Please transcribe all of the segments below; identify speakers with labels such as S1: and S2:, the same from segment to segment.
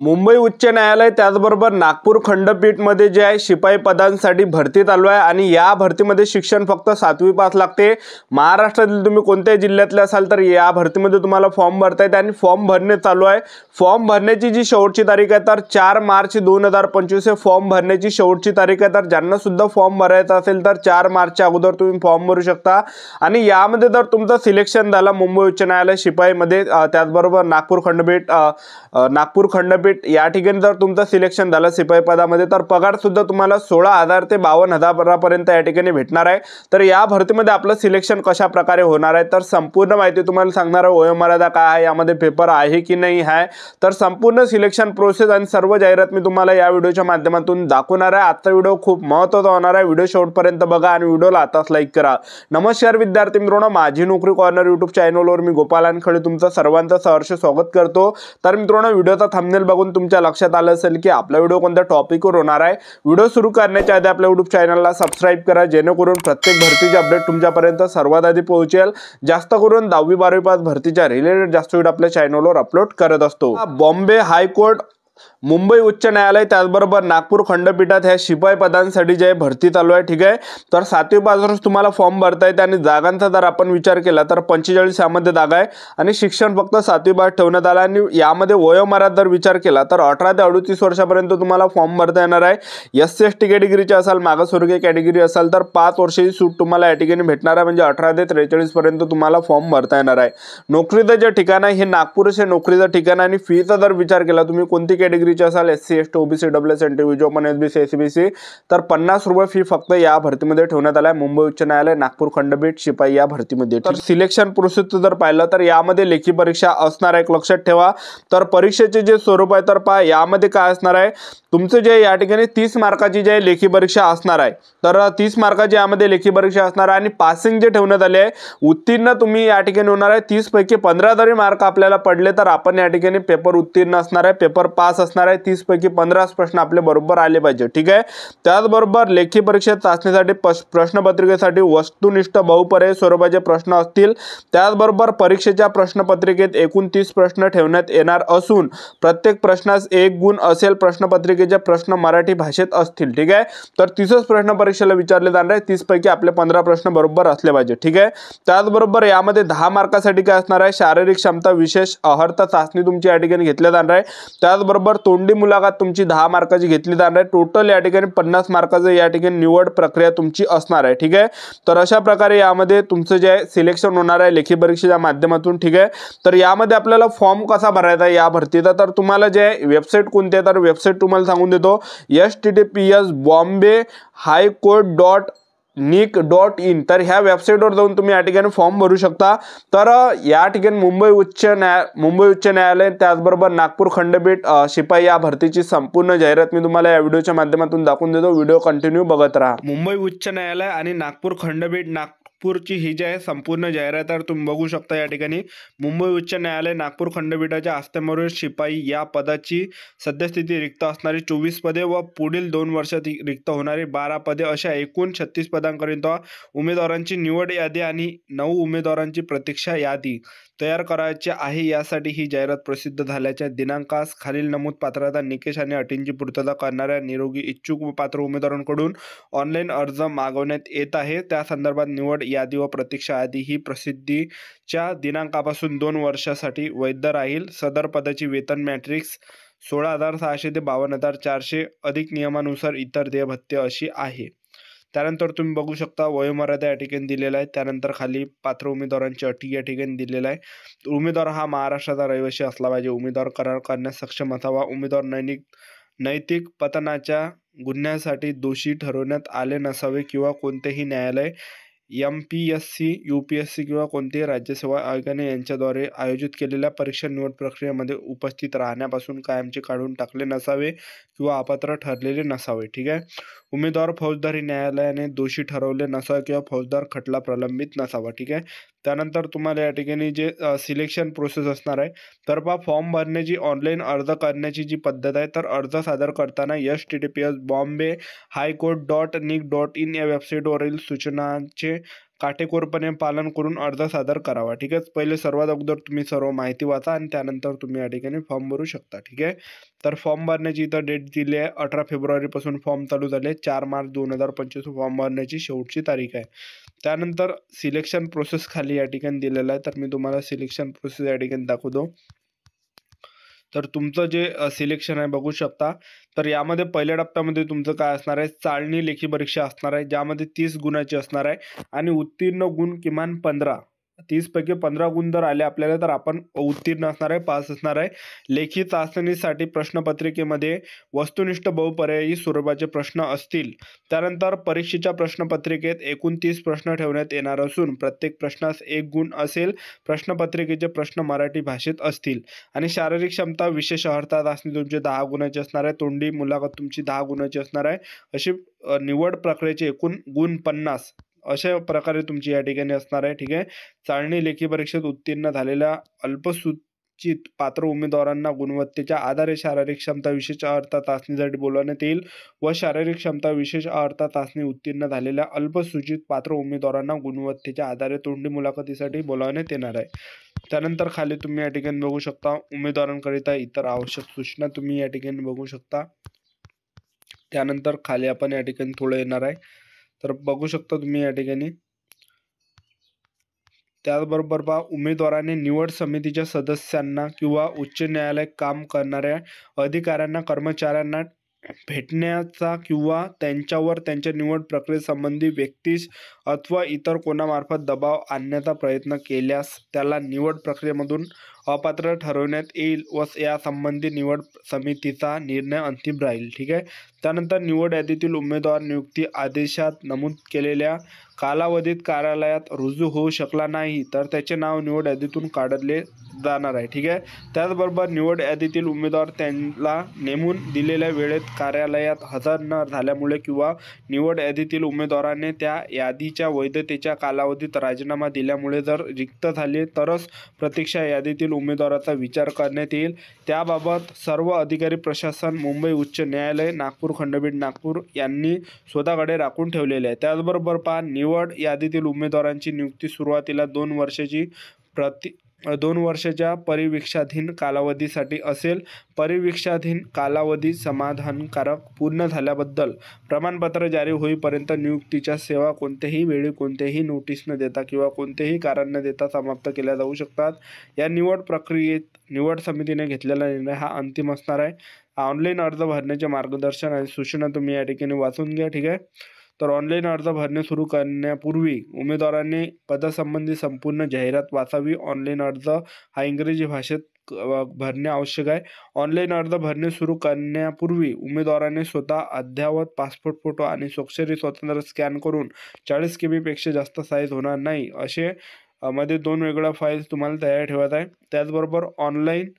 S1: मुंबई उच्च न्यायालय त्याचबरोबर नागपूर खंडपीठमध्ये जे आहे शिपाई पदांसाठी भरती चालू आहे आणि या भरतीमध्ये शिक्षण फक्त 7वी पास लागते। महाराष्ट्रातील तुम्ही कोणत्याही जिल्ह्यातले असाल तर या भरतीमध्ये तुम्हाला फॉर्म भरता येते आणि फॉर्म भरणे चालू आहे। फॉर्म भरण्याची जी शेवटची तारीख आहे तर 4 मार्च 2025 हे फॉर्म भरण्याची शेवटची तारीख आहे। तर ज्यांना सुद्धा फॉर्म भरायचा असेल तर 4 मार्चच्या अगोदर तुम्ही फॉर्म भरू शकता आणि यामध्ये जर तुमचं सिलेक्शन झालं मुंबई उच्च न्यायालय शिपाईमध्ये त्याचबरोबर नागपूर खंडपीठ या ठिकाणी जर तुमचं सिलेक्शन झालं शिपाई पदामध्ये तर पगार सुद्धा तुम्हाला 16,000 ते 52,000 पर्यंत या ठिकाणी भेटणार आहे। तर या भरतीमध्ये आपलं सिलेक्शन कशा प्रकारे होणार आहे तर संपूर्ण माहिती तुम्हाला सांगणार आहे। वयोमर्यादा काय आहे, यामध्ये पेपर आहे की नाही आहे, तर संपूर्ण सिलेक्शन प्रोसेस आणि सर्व जाहिरात मी तुम्हाला या व्हिडिओच्या माध्यमातून दाखवणार आहे। आजचा व्हिडिओ खूप महत्त्वाचा होणार आहे। व्हिडिओ शेवटपर्यंत बघा आणि व्हिडिओला आताच लाईक करा। नमस्कार विद्यार्थी मित्रांनो, माझी नोकरी कॉर्नर यूट्यूब चॅनलवर मी गोपाल वानखेडे तुमचं सर्वांचं सहर्ष स्वागत करतो। तर मित्रांनो, व्हिडिओचा थंबनेल बघून तुमच्या लक्षात आलं असेल की आपला व्हिडिओ कोणत्या टॉपिकवर होणार आहे। व्हिडिओ सुरू करण्याच्या आधी आपल्या यूट्यूब चॅनलला सबस्क्राइब करा जेणेकरून प्रत्येक भरतीचे अपडेट तुमच्यापर्यंत सर्वात आधी पोहोचेल। जास्त करून 10वी 12वी पास भरतीच्या रिलेटेड जास्त व्हिडिओ आपल्या चॅनलवर अपलोड करत असतो। बॉम्बे हायकोर्ट, मुंबई उच्च न्यायालय त्याचबरोबर नागपूर खंडपीठात ह्या शिपाई पदांसाठी जे भरती चालू आहे, ठीक आहे। तर 7वी पासूनच तुम्हाला फॉर्म भरता येते आणि जागांचा जर आपण विचार केला तर 45 यामध्ये जागा आहे आणि शिक्षण फक्त 7वी पास ठेवण्यात आलं आणि यामध्ये वयोमर्यादा जर विचार केला तर 18 ते 38 वर्षापर्यंत तुम्हाला फॉर्म भरता येणार आहे। SC/ST कॅटेगरीचे असाल, मागासवर्गीय कॅटेगरी असाल तर 5 वर्षाची सूट तुम्हाला या ठिकाणी भेटणार आहे, म्हणजे 18 ते 43 पर्यंत तुम्हाला फॉर्म भरता येणार आहे। नोकरीचं जे ठिकाण आहे हे नागपूरचे नोकरीचं ठिकाण आणि फीचा जर विचार केला तुम्ही कोणती कॅटेगरीचे असाल SC/ST OBC EWS NTVJ open SBC SBC तर 50 रुपये फी फक्त या भरतीमध्ये ठेवण्यात आला आहे। मुंबई उच्च न्यायालय नागपूर खंडपीठ शिपाई या भरतीमध्ये। तर सिलेक्शन प्रोसेस जर पाहिलं तर यामध्ये लेखी परीक्षा असणार आहे, एक लक्षात ठेवा। तर परीक्षेचे जे स्वरूप आहे तर पहा यामध्ये काय असणार आहे, तुमचं जे या ठिकाणी 30 मार्काची जे लेखी परीक्षा असणार आहे तर 30 मार्काची यामध्ये लेखी परीक्षा असणार आहे आणि पासिंग जे ठेवण्यात आले आहे उत्तीर्ण तुम्ही या ठिकाणी होणार आहे। 30 पैकी 15 जरी मार्क आपल्याला पडले तर आपण या ठिकाणी पेपर उत्तीर्ण असणार आहे, पेपर पास असणार आहे। 30 पैकी 15 प्रश्न आपले बरोबर आले पाहिजे, ठीक आहे। त्याचबरोबर लेखी परीक्षा चाचणीसाठी प्रश्नपत्रिकेसाठी वस्तुनिष्ठ बहुपर्यायी स्वरूपाचे प्रश्न असतील। त्याचबरोबर परीक्षेच्या प्रश्नपत्रिकेत एकूण 30 प्रश्न ठेवण्यात येणार असून प्रत्येक प्रश्नास 1 गुण असेल। प्रश्नपत्रिकेचे प्रश्न मराठी भाषेत असतील, ठीक आहे। तर 30 प्रश्न परीक्षेला विचारले जाणार आहे, 30 पैकी आपले 15 प्रश्न बरोबर असले पाहिजे, ठीक आहे। त्याचबरोबर यामध्ये 10 मार्कासाठी काय असणार आहे, शारीरिक क्षमता विशेष अर्हता चाचणी तुमची या ठिकाणी घेतली जाणार आहे। त्याचबरोबर तोंडी मुलाखत तुमची 10 मार्काची घेतली जाणार आहे। टोटल या ठिकाणी 50 मार्काचं या ठिकाणी निवड प्रक्रिया तुमची असणार आहे, ठीक आहे। तर अशा प्रकारे यामध्ये तुमचं जे सिलेक्शन होणार आहे लेखी परीक्षेच्या माध्यमातून, ठीक आहे। तर यामध्ये आपल्याला फॉर्म कसा भरायचा या भरतीचा तर तुम्हाला जे वेबसाईट कोणती आहे तर वेबसाईट तुम्हाला सांगून देतो, https bombay-high-court.nic.in। तर ह्या वेबसाईटवर जाऊन तुम्ही या ठिकाणी फॉर्म भरू शकता। तर या ठिकाणी मुंबई उच्च न्यायालय त्याचबरोबर नागपूर खंडपीठ शिपाई या भरतीची संपूर्ण जाहिरात मी तुम्हाला या व्हिडिओच्या माध्यमातून दाखवून देतो। व्हिडिओ कंटिन्यू बघत राहा। मुंबई उच्च न्यायालय आणि नागपूर खंडपीठ नागपूरची ही जी आहे संपूर्ण जाहिरात तर तुम्ही बघू शकता। या ठिकाणी मुंबई उच्च न्यायालय नागपूर खंडपीठाच्या आस्थेमधील शिपाई या पदाची सद्यस्थिती रिक्त असणारी 24 पदे व पुढील 2 वर्षात रिक्त होणारी 12 पदे अशा एकूण 36 पदांकरिता उमेदवारांची निवड यादी आणि 9 उमेदवारांची प्रतीक्षा यादी तयार करायची आहे। यासाठी ही जाहिरात प्रसिद्ध झाल्याच्या दिनांकास खालील नमूद पात्रता निकष आणि अटींची पूर्तता करणाऱ्या निरोगी इच्छुक व पात्र उमेदवारांकडून ऑनलाईन अर्ज मागवण्यात येत आहे। त्या संदर्भात निवड यादी व प्रतीक्षा यादी ही प्रसिद्धीच्या दिनांकापासून 2 वर्षासाठी वैध राहील। सदर पदाची वेतन मॅट्रिक्स 16,600 ते 52,400 अधिक नियमानुसार इतर देय भत्ते अशी आहे। त्यानंतर तुम्ही बघू शकता वयोमर्यादा या ठिकाणी दिलेला आहे। त्यानंतर खाली पात्र उमेदवारांची अटी या ठिकाणी दिलेला आहे। उमेदवार हा महाराष्ट्राचा रहिवासी असला पाहिजे। उमेदवार करार करण्यास सक्षम असावा। उमेदवार नैतिक पतनाच्या गुन्ह्यासाठी दोषी ठरवण्यात आले नसावे किंवा कोणतेही न्यायालय MPSC UPSC किंवा कोणतेही राज्यसेवा आयोगाने यांच्याद्वारे आयोजित केलेल्या परीक्षा निवड प्रक्रियेमध्ये उपस्थित राहण्यापासून कायमचे काढून टाकले नसावे किंवा अपात्र ठरलेले नसावे, ठीक आहे। उमेदवार फौजदारी न्यायालयाने दोषी ठरवले नसावे किंवा फौजदार खटला प्रलंबित नसावा, ठीक आहे। त्यानंतर तुम्हाला या ठिकाणी जे सिलेक्शन प्रोसेस असणार आहे तर पहा फॉर्म भरण्याची ऑनलाईन अर्ज करण्याची जी पद्धत आहे तर अर्ज सादर करताना https bombay-high-court.nic.in या वेबसाईटवरील सूचनांचे काटेकोरपणे पालन करून अर्ज सादर करावा. ठीक आहे. पहिले सर्वात अगोदर तुम्ही सर्व माहिती वाचा आणि त्यानंतर तुम्ही या ठिकाणी फॉर्म भरू शकता. ठीक आहे. तर फॉर्म भरण्याची इथं डेट दिली आहे. 18 फेब्रुवारीपासून फॉर्म चालू झाले. 4 मार्च 2025 फॉर्म भरण्याची शेवटची तारीख आहे. त्यानंतर सिलेक्शन प्रोसेस खाली या ठिकाणी दिलेलं आहे. तर मी तुम्हाला सिलेक्शन प्रोसेस या ठिकाणी दाखवतो. तर तुमचं जे सिलेक्शन आहे बघू शकता. तर यामध्ये पहिल्या टप्प्यामध्ये तुमचं काय असणार आहे, चाळणी लेखी परीक्षा असणार आहे, ज्यामध्ये 30 गुणाची असणार आहे आणि उत्तीर्ण गुण किमान 15. 30 पैकी 15 गुण जर आले आपल्याला तर आपण उत्तीर्ण असणार आहे, पास असणार आहे. लेखी चाचणीसाठी प्रश्नपत्रिकेमध्ये वस्तुनिष्ठ बहुपर्यायी स्वरूपाचे प्रश्न असतील. त्यानंतर परीक्षेच्या प्रश्नपत्रिकेत एकूण 30 प्रश्न ठेवण्यात येणार असून प्रत्येक प्रश्नास 1 गुण असेल. प्रश्नपत्रिकेचे प्रश्न मराठी भाषेत असतील आणि शारीरिक क्षमता विशेष अर्हता चाचणी तुमची 10 गुणाची असणार आहे. तोंडी मुलाखत तुमची 10 गुणाची असणार आहे. अशी निवड प्रक्रियेचे एकूण गुण 50 अशा प्रकारे तुमची या ठिकाणी असणार आहे. ठीक आहे. चाळणी लेखी परीक्षेत उत्तीर्ण झालेल्या अल्पसूचित पात्र उमेदवारांना गुणवत्तेच्या आधारे शारीरिक क्षमता विशेष अर्हता चाचणीसाठी बोलवण्यात येईल व शारीरिक क्षमता विशेष अर्हता चाचणी उत्तीर्ण झालेल्या अल्पसूचित पात्र उमेदवारांना गुणवत्तेच्या आधारे तोंडी मुलाखतीसाठी बोलावण्यात येणार आहे. त्यानंतर खाली तुम्ही या ठिकाणी बघू शकता उमेदवारांकरिता इतर आवश्यक सूचना तुम्ही या ठिकाणी बघू शकता. त्यानंतर खाली आपण या ठिकाणी थोडं येणार आहे. तर बघू शकता तुम्ही या ठिकाणी. त्याचबरोबर उमेदवाराने निवड समितीच्या सदस्यांना किंवा उच्च न्यायालय काम करणाऱ्या अधिकाऱ्यांना कर्मचाऱ्यांना भेटण्याचा किंवा त्यांच्यावर त्यांच्या निवड प्रक्रियेसंबंधी व्यक्तीस अथवा इतर कोणामार्फत दबाव आणण्याचा प्रयत्न केल्यास त्याला निवड प्रक्रियेमधून अपात्र ठरवण्यात येईल व यासंबंधी निवड समितीचा निर्णय अंतिम राहील. ठीक आहे. त्यानंतर निवड यादीतील उमेदवार नियुक्ती आदेशात नमूद केलेल्या कालावधीत कार्यालयात रुजू होऊ शकला नाही तर त्याचे नाव निवड यादीतून काढले जाणार आहे. ठीक आहे. त्याचबरोबर निवड यादीतील उमेदवार त्यांना नेमून दिलेल्या वेळेत कार्यालयात हजर न झाल्यामुळे किंवा निवड यादीतील उमेदवाराने त्या यादीच्या वैधतेच्या कालावधीत राजीनामा दिल्यामुळे जर रिक्त झाले तरच प्रतीक्षा यादीतील उमेदवाराचा विचार करण्यात येईल. त्याबाबत सर्व अधिकारी प्रशासन मुंबई उच्च न्यायालय नागपूर खंडपीठ नागपूर यांनी स्वतःकडे राखून ठेवलेले आहे. त्याचबरोबर निवड यादीतील उमेदवारांची नियुक्ती सुरुवातीला 2 वर्षाच्या परिवीक्षाधीन कालावधीसाठी असेल. परिवीक्षाधीन कालावधी समाधानकारक पूर्ण झाल्याबद्दल प्रमाणपत्र जारी होईपर्यंत नियुक्तीच्या सेवा कोणत्याही वेळी कोणत्याही नोटीस न देता किंवा कोणतेही कारण न देता समाप्त केल्या जाऊ शकतात. या निवड प्रक्रियेत निवड समितीने घेतलेला निर्णय हा अंतिम असणार आहे. ऑनलाईन अर्ज भरण्याचे मार्गदर्शन आणि सूचना तुम्ही या ठिकाणी वाचून घ्या. ठीक आहे. तर ऑनलाईन अर्ज भरणे सुरू करण्यापूर्वी उमेदवारांनी पदासंबंधी संपूर्ण जाहिरात वाचावी. ऑनलाईन अर्ज हा इंग्रजी भाषेत भरणे आवश्यक आहे. ऑनलाईन अर्ज भरणे सुरू करण्यापूर्वी उमेदवाराने स्वतः अद्ययावत पासपोर्ट फोटो आणि स्वाक्षरी स्वतंत्र स्कॅन करून 40 KB पेक्षा जास्त साईज होणार नाही असे मध्ये 2 वेगळ्या फाईल्स तुम्हाला तयार ठेवत आहे. त्याचबरोबर ऑनलाईन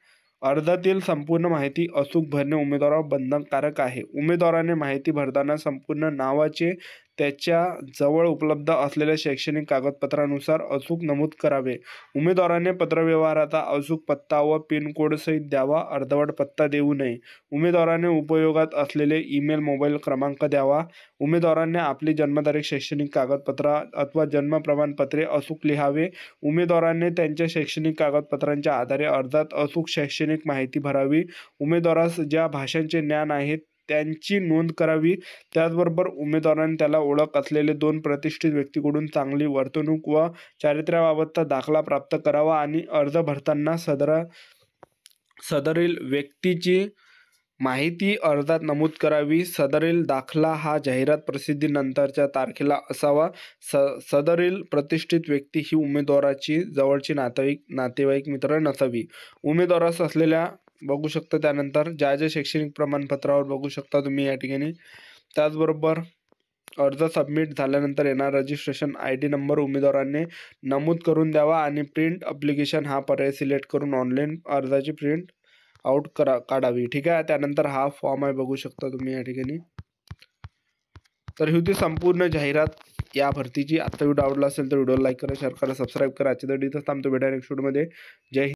S1: अर्जातील संपूर्ण माहिती अचूक भरणे उमेदवारावर बंधनकारक आहे. उमेदवाराने माहिती भरताना संपूर्ण नावाचे त्याच्या जवळ उपलब्ध असलेल्या शैक्षणिक कागदपत्रानुसार अचूक नमूद करावे. उमेदवाराने पत्रव्यवहाराचा अचूक पत्ता व पिनकोड सहित द्यावा. अर्धवट पत्ता देऊ नये. उमेदवाराने उपयोगात असलेले ईमेल मोबाईल क्रमांक द्यावा. उमेदवाराने आपली जन्मतारीख शैक्षणिक कागदपत्र अथवा जन्म प्रमाणपत्रे अचूक लिहावे. उमेदवाराने त्यांच्या शैक्षणिक कागदपत्रांच्या आधारे अर्जात अचूक शैक्षणिक माहिती भरावी. उमेदवारास ज्या भाषांचे ज्ञान आहे त्यांची नोंद करावी. त्याचबरोबर उमेदवाराने त्याला ओळख असलेले 2 प्रतिष्ठित व्यक्तीकडून चांगली वर्तणूक व चारित्र्याबाबतचा दाखला प्राप्त करावा आणि अर्ज भरताना सदरील व्यक्तीची माहिती अर्जात नमूद करावी. सदरील दाखला हा जाहिरात प्रसिद्धीनंतरच्या तारखेला असावा. सदरील प्रतिष्ठित व्यक्ती ही उमेदवाराची जवळची नातेवाईक मित्र नसावी. उमेदवारास असलेल्या बघू शकता. त्यानंतर ज्या शैक्षणिक प्रमाणपत्रावर बघू शकता तुम्ही या ठिकाणी. त्याचबरोबर अर्ज सबमिट झाल्यानंतर येणार रजिस्ट्रेशन ID नंबर उमेदवाराने नमूद करून द्यावा आणि प्रिंट ॲप्लिकेशन हा पर्याय सिलेक्ट करून ऑनलाईन अर्जाची प्रिंट आउट काढावी. ठीक आहे. त्यानंतर हा फॉर्म आहे बघू शकता तुम्ही या ठिकाणी. तर ही होती संपूर्ण जाहिरात या भरतीची. आता व्हिडिओ आवडला असेल तर व्हिडिओ लाईक करा, शेअर करा, सबस्क्राईब करा. आजच्या इथंच थांबतो. भेटा नेक्स्ट व्हिडिओमध्ये. जय हिंद.